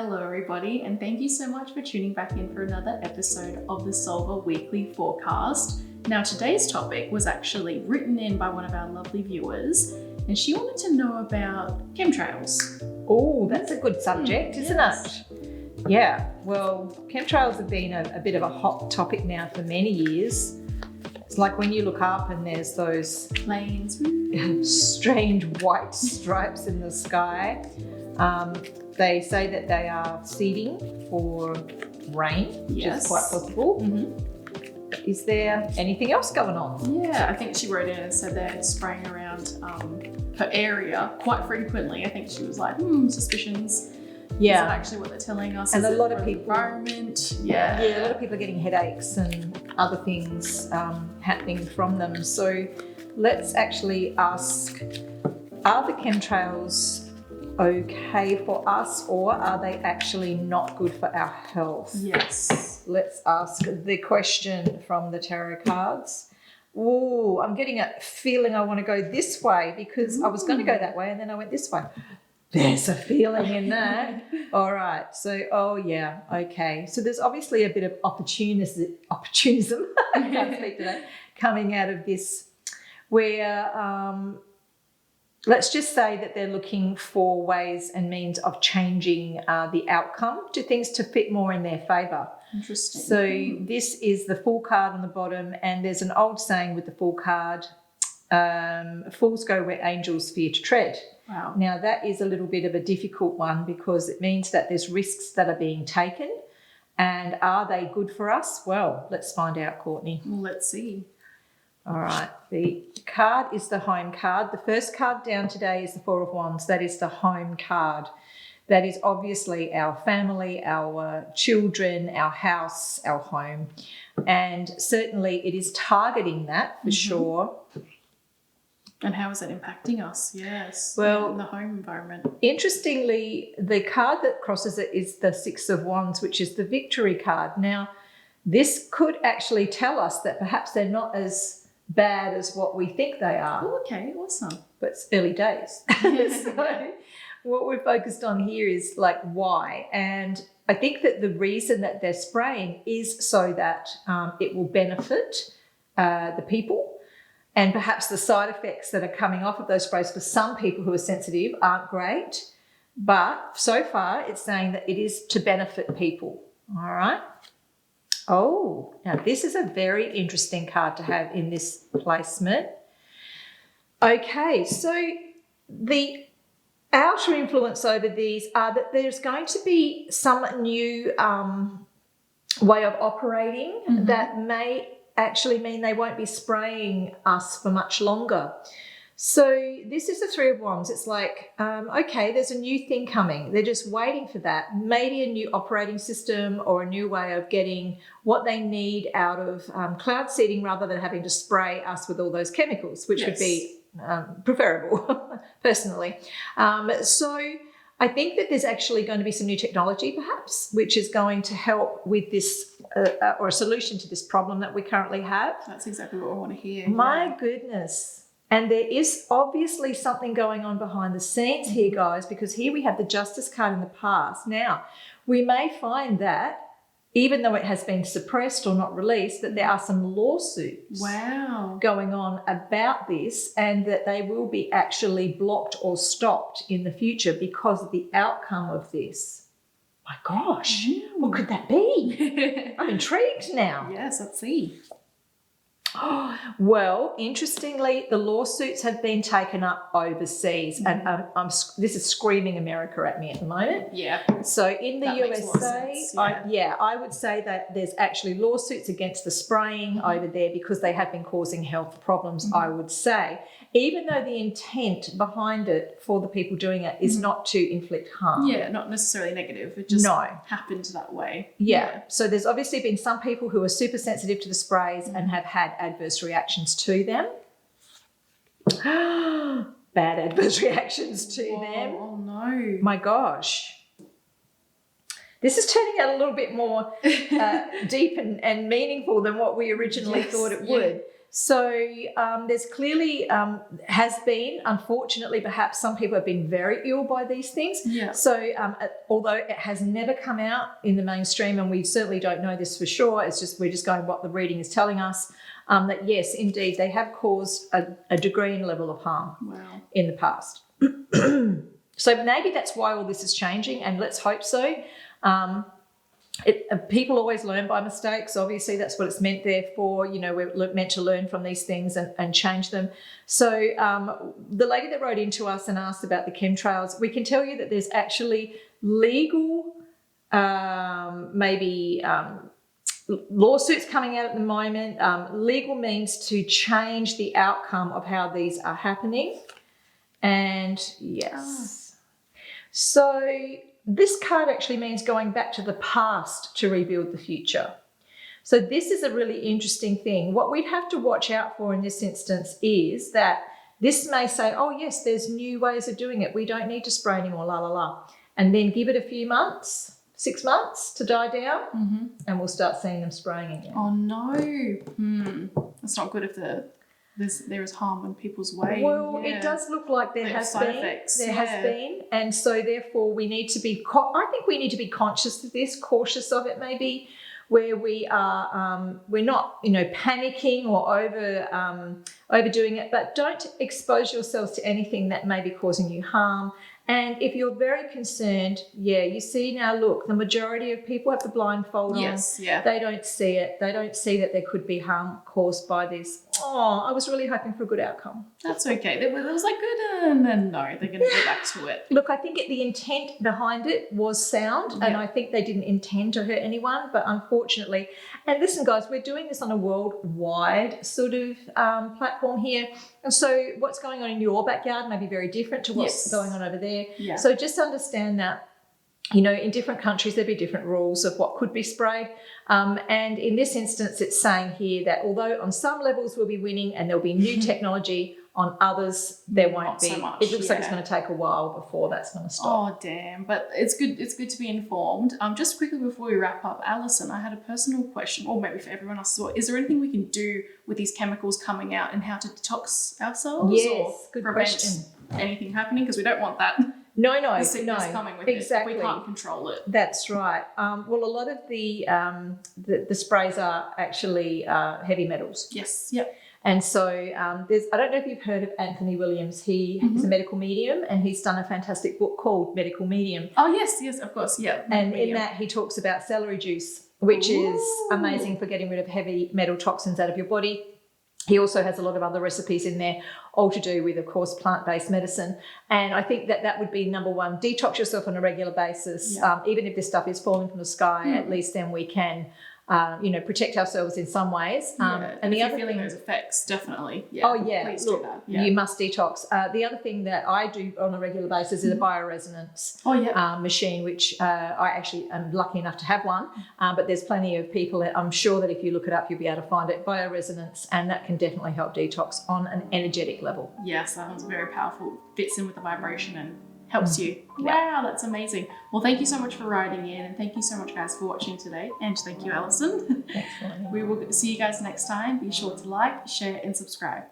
Hello everybody, and thank you so much for tuning back in for another episode of the Solver Weekly Forecast. Now today's topic was actually written in by one of our lovely viewers, and she wanted to know about chemtrails. Oh, that's a good subject, isn't yes. it? Yeah, well, chemtrails have been a bit of a hot topic now for many years. It's like when you look up and there's those Planes. strange white stripes in the sky. They say that they are seeding for rain, which is quite possible. Mm-hmm. Is there anything else going on? Yeah, I think she wrote in and said they're spraying around her area quite frequently. I think she was like, suspicions. Yeah. Is that actually what they're telling us? And Is a it lot of for the people- environment. Yeah, a lot of people are getting headaches and other things happening from them. So let's actually ask, are the chemtrails okay for us, or are they actually not good for our health? Yes. Let's ask the question from the tarot cards. Oh, I'm getting a feeling I want to go this way because I was going to go that way and then I went this way. There's a feeling in that. All right. So, okay. So there's obviously a bit of opportunism, I can't speak today, coming out of this where let's just say that they're looking for ways and means of changing the outcome to things to fit more in their favour. Interesting. So this is the Fool card on the bottom, and there's an old saying with the Fool card, fools go where angels fear to tread. Wow. Now that is a little bit of a difficult one because it means that there's risks that are being taken, and are they good for us? Well, let's find out, Courtney. Well, let's see. All right, the card is the home card. The first card down today is the Four of Wands. That is the home card. That is obviously our family, our children, our house, our home. And certainly it is targeting that for sure. And how is that impacting us? Yes. Well, in the home environment. Interestingly, the card that crosses it is the Six of Wands, which is the victory card. Now, this could actually tell us that perhaps they're not as bad as what we think they are. Oh, okay, awesome. But it's early days. So what we're focused on here is like why. And I think that the reason that they're spraying is so that it will benefit the people. And perhaps the side effects that are coming off of those sprays for some people who are sensitive aren't great. But so far it's saying that it is to benefit people. All right. Oh, now this is a very interesting card to have in this placement. Okay, so the outer influence over these are that there's going to be some new way of operating that may actually mean they won't be spraying us for much longer. So this is the Three of Wands. It's like, okay, there's a new thing coming. They're just waiting for that. Maybe a new operating system or a new way of getting what they need out of cloud seeding rather than having to spray us with all those chemicals, which would be preferable, personally. So I think that there's actually going to be some new technology, perhaps, which is going to help with this or a solution to this problem that we currently have. That's exactly what I want to hear. My goodness. And there is obviously something going on behind the scenes here, guys, because here we have the Justice card in the past. Now, we may find that even though it has been suppressed or not released, that there are some lawsuits going on about this, and that they will be actually blocked or stopped in the future because of the outcome of this. My gosh, what could that be? I'm intrigued now. Yes, let's see. Well, interestingly, the lawsuits have been taken up overseas, and this is screaming America at me at the moment. Yeah. So in the That makes a lot of USA, sense, I would say that there's actually lawsuits against the spraying over there because they have been causing health problems, I would say, even though the intent behind it for the people doing it is not to inflict harm. Yeah, not necessarily negative. It just happened that way. Yeah. So there's obviously been some people who are super sensitive to the sprays and have had adverse reactions to them. Bad adverse reactions to them. Oh, no. My gosh. This is turning out a little bit more deep and meaningful than what we originally thought it would. So there's clearly has been, unfortunately, perhaps some people have been very ill by these things. Yeah. So although it has never come out in the mainstream, and we certainly don't know this for sure, we're just going what the reading is telling us, that yes, indeed, they have caused a degree and level of harm in the past. So maybe that's why all this is changing, and let's hope so. People always learn by mistakes. Obviously, that's what it's meant there for. We're meant to learn from these things and change them. So the lady that wrote into us and asked about the chemtrails, we can tell you that there's actually legal, lawsuits coming out at the moment, legal means to change the outcome of how these are happening. And yes. So this card actually means going back to the past to rebuild the future. So this is a really interesting thing. What we'd have to watch out for in this instance is that this may say, oh yes, there's new ways of doing it. We don't need to spray anymore, la la la. And then give it a few months, 6 months to die down, and we'll start seeing them spraying again. Oh no. That's not good if there is harm in people's way. Well, it does look like there has been, and so therefore we need to be. I think we need to be conscious of this, cautious of it, maybe, where we are. We're not, panicking or overdoing it, but don't expose yourselves to anything that may be causing you harm. And if you're very concerned, you see now, look, the majority of people have the blindfold on. Yeah. They don't see it. They don't see that there could be harm caused by this. Oh, I was really hoping for a good outcome. That's okay. It was like good, and then no, they're going to go back to it. Look, I think the intent behind it was sound, and I think they didn't intend to hurt anyone, but unfortunately, and listen, guys, we're doing this on a worldwide sort of platform here. And so what's going on in your backyard may be very different to what's going on over there. Yeah. So just understand that, in different countries, there'll be different rules of what could be sprayed. And in this instance, it's saying here that although on some levels we'll be winning and there'll be new technology, on others there won't Not be. so much, It looks like it's going to take a while before that's going to stop. Oh, damn. But it's good to be informed. Just quickly before we wrap up, Alison, I had a personal question, or maybe for everyone else as well. Is there anything we can do with these chemicals coming out and how to detox ourselves? Yes, or good prevent question. Anything happening? Because we don't want that. No, The sickness coming with exactly. it. We can't control it. That's right. Well, a lot of the sprays are actually heavy metals. Yes. Yep. And so I don't know if you've heard of Anthony Williams. He is a medical medium, and he's done a fantastic book called Medical Medium. Oh, yes, of course, yeah. And in that he talks about celery juice, which is amazing for getting rid of heavy metal toxins out of your body. He also has a lot of other recipes in there, all to do with, of course, plant-based medicine. And I think that would be number one, detox yourself on a regular basis. Yeah. Even if this stuff is falling from the sky, at least then we can protect ourselves in some ways. And the other feeling those effects, definitely. Yeah. Oh yeah, Please look, do that. Yeah. You must detox. The other thing that I do on a regular basis is a bioresonance machine, which I actually am lucky enough to have one. But there's plenty of people that I'm sure that if you look it up, you'll be able to find it. Bioresonance, and that can definitely help detox on an energetic level. Yes, that one's very powerful. Fits in with the vibration and helps you. Wow, that's amazing. Well, thank you so much for writing in, and thank you so much, guys, for watching today. And thank you, Alison. Thanks for watching. We will see you guys next time. Be sure to like, share, and subscribe.